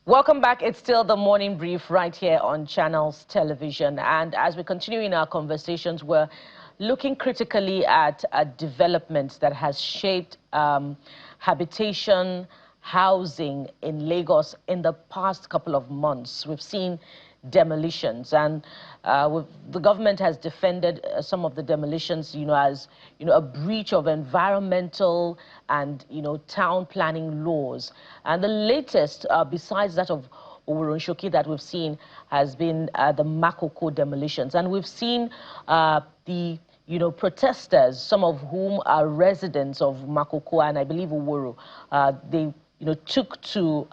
Welcome back. It's still the morning brief right here on Channels Television. And as we continue in our conversations, we're looking critically at a development that has shaped habitation, housing in Lagos in the past couple of months. We've seen demolitions, and the government has defended some of the demolitions, as a breach of environmental and town planning laws. And the latest, besides that of Shoki that we've seen, has been the Makoko demolitions, and we've seen the protesters, some of whom are residents of Makoko and I believe Oworo. They took to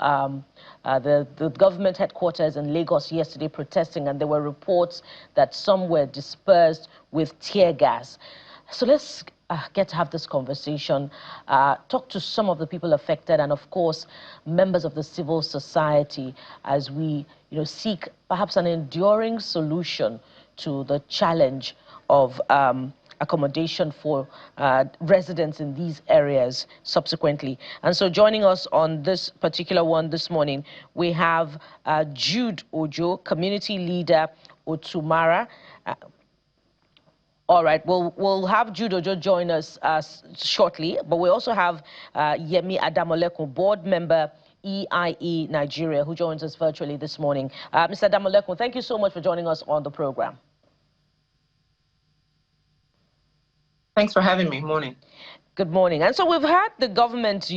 the government headquarters in Lagos yesterday protesting, and there were reports that some were dispersed with tear gas. So let's get to have this conversation, talk to some of the people affected, and of course members of the civil society, as we seek perhaps an enduring solution to the challenge of accommodation for residents in these areas subsequently. And so joining us on this particular one this morning, we have Jude Ojo, community leader, Otumara. All right, we'll have Jude Ojo join us shortly, but we also have Yemi Ademolekun, board member, EIE Nigeria, who joins us virtually this morning. Mr. Ademolekun, thank you so much for joining us on the program. Thanks for having me. Morning. Good morning. And so we've had the government,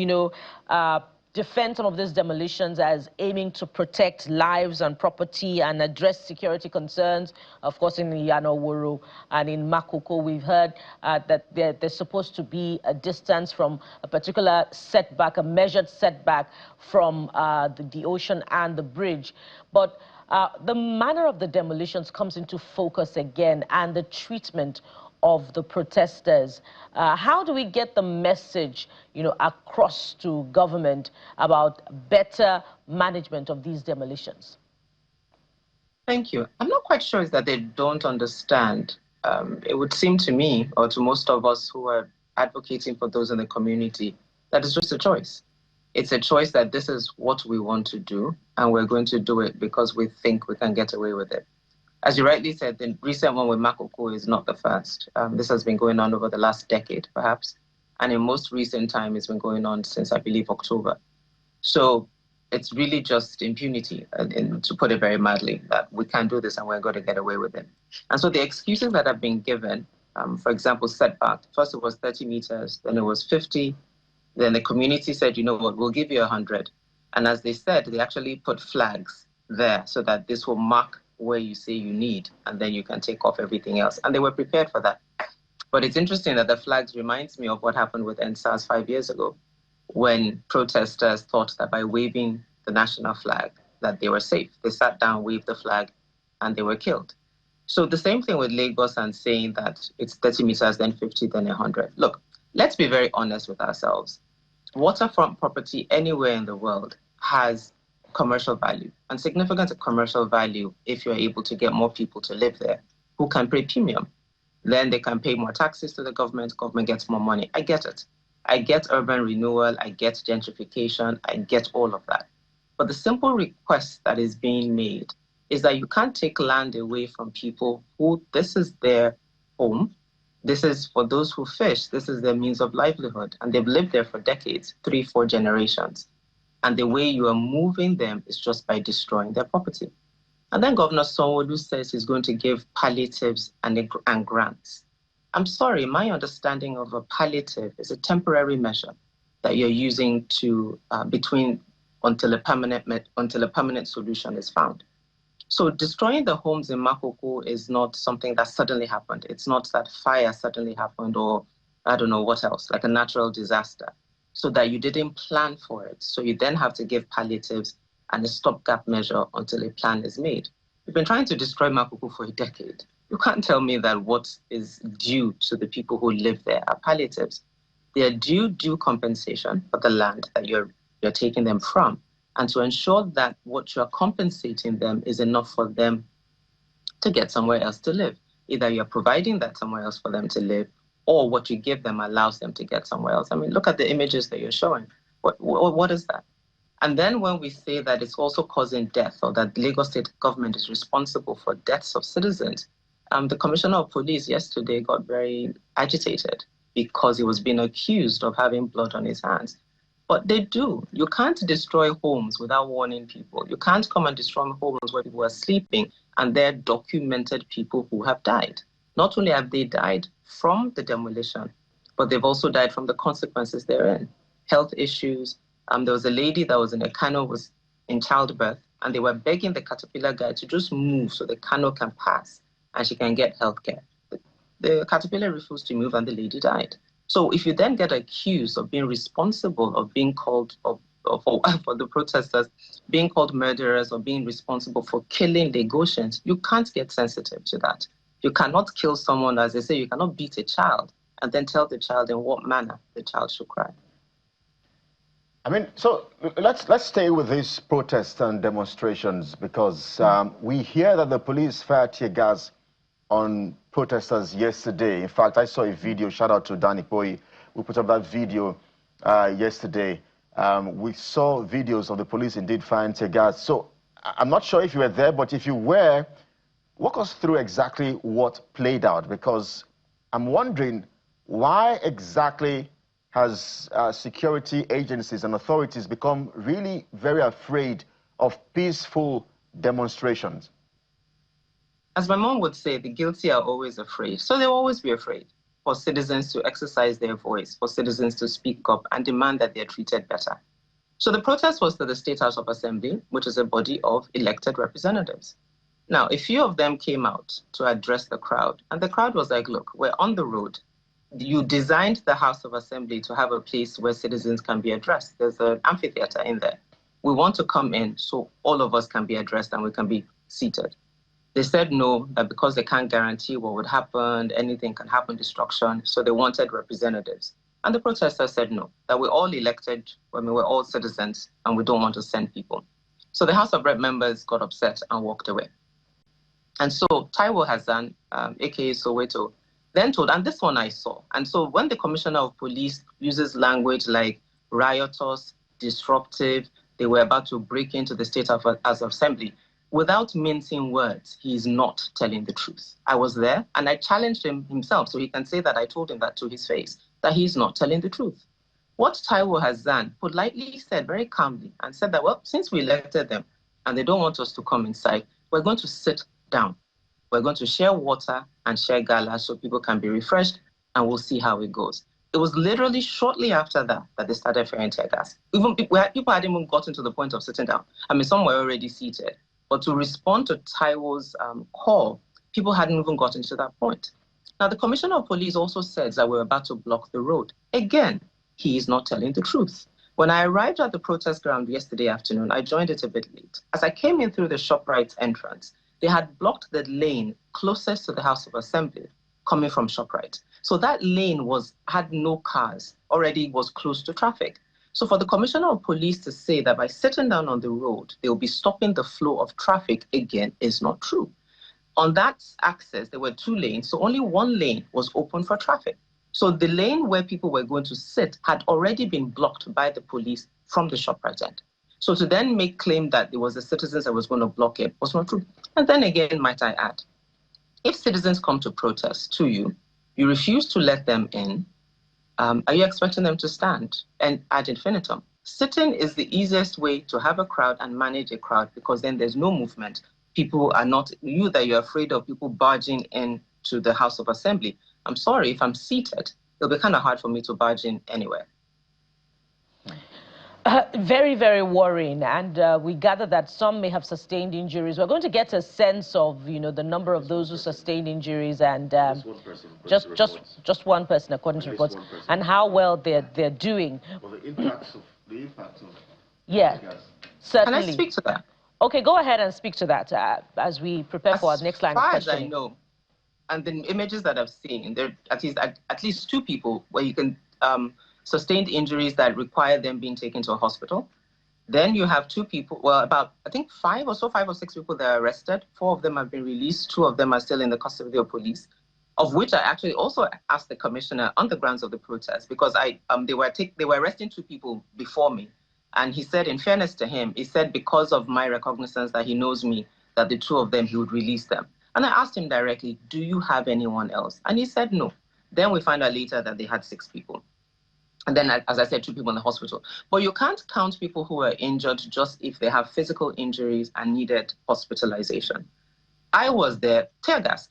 defend some of these demolitions as aiming to protect lives and property and address security concerns. Of course, in Oworo and in Makoko, we've heard that there's supposed to be a distance from a particular setback, a measured setback from the ocean and the bridge. But the manner of the demolitions comes into focus again, and the treatment of the protesters. How do we get the message, across to government about better management of these demolitions? Thank you. I'm not quite sure that they don't understand. It would seem to me, or to most of us who are advocating for those in the community, that it's just a choice. It's a choice that this is what we want to do, and we're going to do it because we think we can get away with it. As you rightly said, the recent one with Makoko is not the first. This has been going on over the last decade, perhaps. And in most recent time, it's been going on since, I believe, October. So it's really just impunity, to put it very mildly, that we can't do this and we're going to get away with it. And so the excuses that have been given, for example, setback, first it was 30 meters, then it was 50. Then the community said, you know what, we'll give you 100. And as they said, they actually put flags there so that this will mark where you say you need, and then you can take off everything else. And they were prepared for that. But it's interesting that the flags reminds me of what happened with NSAS 5 years ago, when protesters thought that by waving the national flag, that they were safe. They sat down, waved the flag, and they were killed. So the same thing with Lagos and saying that it's 30 meters, then 50, then 100. Look, let's be very honest with ourselves. Waterfront property anywhere in the world has commercial value, and significant commercial value if you're able to get more people to live there who can pay premium. Then they can pay more taxes to the government gets more money. I get it. I get urban renewal, I get gentrification, I get all of that. But the simple request that is being made is that you can't take land away from people who this is their home. This is for those who fish, this is their means of livelihood, and they've lived there for decades, 3-4 generations. And the way you are moving them is just by destroying their property. And then Governor Sanwo-Olu says he's going to give palliatives and grants. I'm sorry, my understanding of a palliative is a temporary measure that you're using to until a permanent solution is found. So destroying the homes in Makoko is not something that suddenly happened. It's not that fire suddenly happened, or I don't know what else, like a natural disaster, so that you didn't plan for it. So you then have to give palliatives and a stopgap measure until a plan is made. We've been trying to destroy Makoko for a decade. You can't tell me that what is due to the people who live there are palliatives. They are due compensation for the land that you're taking them from, and to ensure that what you're compensating them is enough for them to get somewhere else to live. Either you're providing that somewhere else for them to live, or what you give them allows them to get somewhere else. I mean, look at the images that you're showing. What is that? And then when we say that it's also causing death, or that the Lagos state government is responsible for deaths of citizens, the commissioner of police yesterday got very agitated because he was being accused of having blood on his hands. But they do. You can't destroy homes without warning people. You can't come and destroy homes where people are sleeping and there are documented people who have died. Not only have they died from the demolition, but they've also died from the consequences therein. Health issues. There was a lady that was in a canal, was in childbirth, and they were begging the Caterpillar guy to just move so the canal can pass and she can get health care. The Caterpillar refused to move and the lady died. So if you then get accused of being responsible, of being called, for the protesters, being called murderers or being responsible for killing Lagosians, you can't get sensitive to that. You cannot kill someone, as they say, you cannot beat a child and then tell the child in what manner the child should cry. I mean, so let's stay with these protests and demonstrations, because we hear that the police fired tear gas on protesters yesterday. In fact, I saw a video, shout out to Danny Boy, who put up that video yesterday. We saw videos of the police indeed firing tear gas. So I'm not sure if you were there, but if you were, walk us through exactly what played out, because I'm wondering why exactly has security agencies and authorities become really very afraid of peaceful demonstrations? As my mom would say, the guilty are always afraid. So they'll always be afraid for citizens to exercise their voice, for citizens to speak up and demand that they're treated better. So the protest was to the State House of Assembly, which is a body of elected representatives. Now, a few of them came out to address the crowd, and the crowd was like, look, we're on the road. You designed the House of Assembly to have a place where citizens can be addressed. There's an amphitheater in there. We want to come in so all of us can be addressed and we can be seated. They said no, that because they can't guarantee what would happen, anything can happen, destruction, so they wanted representatives. And the protesters said no, that we're all elected, we're all citizens, and we don't want to send people. So the House of Rep members got upset and walked away. And so Taiwo Hassan, aka Soweto, then told, and this one I saw, and so when the Commissioner of Police uses language like riotous, disruptive, they were about to break into the State House of Assembly, without mincing words, he is not telling the truth. I was there and I challenged him himself, so he can say that I told him that to his face, that he's not telling the truth. What Taiwo Hassan politely said very calmly and said that, well, since we elected them and they don't want us to come inside, we're going to sit down. We're going to share water and share gala so people can be refreshed, and we'll see how it goes. It was literally shortly after that that they started firing tear gas. Even people hadn't even gotten to the point of sitting down. I mean, some were already seated. But to respond to Taiwo's call, people hadn't even gotten to that point. Now, the Commissioner of Police also says that we're about to block the road. Again, he is not telling the truth. When I arrived at the protest ground yesterday afternoon, I joined it a bit late. As I came in through the ShopRite entrance, they had blocked the lane closest to the House of Assembly coming from ShopRite. So that lane had no cars, already was close to traffic. So for the Commissioner of Police to say that by sitting down on the road, they'll be stopping the flow of traffic again is not true. On that access, there were two lanes, so only one lane was open for traffic. So the lane where people were going to sit had already been blocked by the police from the ShopRite end. So to then make claim that it was the citizens that was going to block it was not true. And then again, might I add, if citizens come to protest to you, you refuse to let them in, are you expecting them to stand and ad infinitum? Sitting is the easiest way to have a crowd and manage a crowd, because then there's no movement. People are not, you're afraid of people barging in to the House of Assembly. I'm sorry, if I'm seated, it'll be kind of hard for me to barge in anywhere. Very, very worrying, and we gather that some may have sustained injuries. We're going to get a sense of, the number of those who sustained injuries, and just one person, according to reports, and how well they're doing. Well, the impact of yeah, certainly. Can I speak to that? Okay, go ahead and speak to that as we prepare for our next line of questioning. As far as I know, and the images that I've seen, there are at least two people where you can sustained injuries that require them being taken to a hospital. Then you have two people, well, about, I think 5 or 6 people that are arrested. 4 of them have been released. 2 of them are still in the custody of police, of which I actually also asked the commissioner on the grounds of the protest, because they were arresting 2 people before me. And he said, in fairness to him, he said, because of my recognizance that he knows me, that the two of them, he would release them. And I asked him directly, do you have anyone else? And he said no. Then we found out later that they had 6 people. And then, as I said, 2 people in the hospital. But you can't count people who are injured just if they have physical injuries and needed hospitalization. I was there, tear gas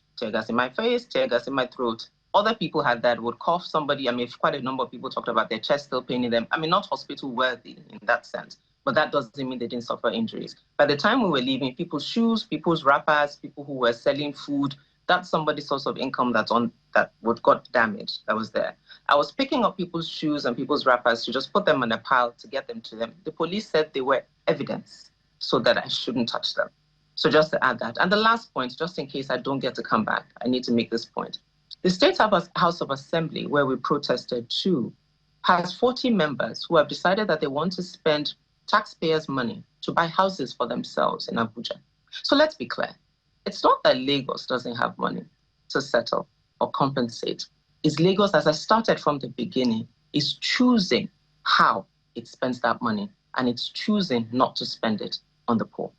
in my face, tear gas in my throat. Other people had that, would cough somebody. I mean, quite a number of people talked about their chest still paining them. I mean, not hospital worthy in that sense, but that doesn't mean they didn't suffer injuries. By the time we were leaving, people's shoes, people's wrappers, people who were selling food, that's somebody's source of income that would got damaged, that was there. I was picking up people's shoes and people's wrappers to just put them in a pile to get them to them. The police said they were evidence, so that I shouldn't touch them. So just to add that. And the last point, just in case I don't get to come back, I need to make this point. The State House of Assembly, where we protested too, has 40 members who have decided that they want to spend taxpayers' money to buy houses for themselves in Abuja. So let's be clear. It's not that Lagos doesn't have money to settle or compensate. It's Lagos, as I started from the beginning, is choosing how it spends that money, and it's choosing not to spend it on the poor.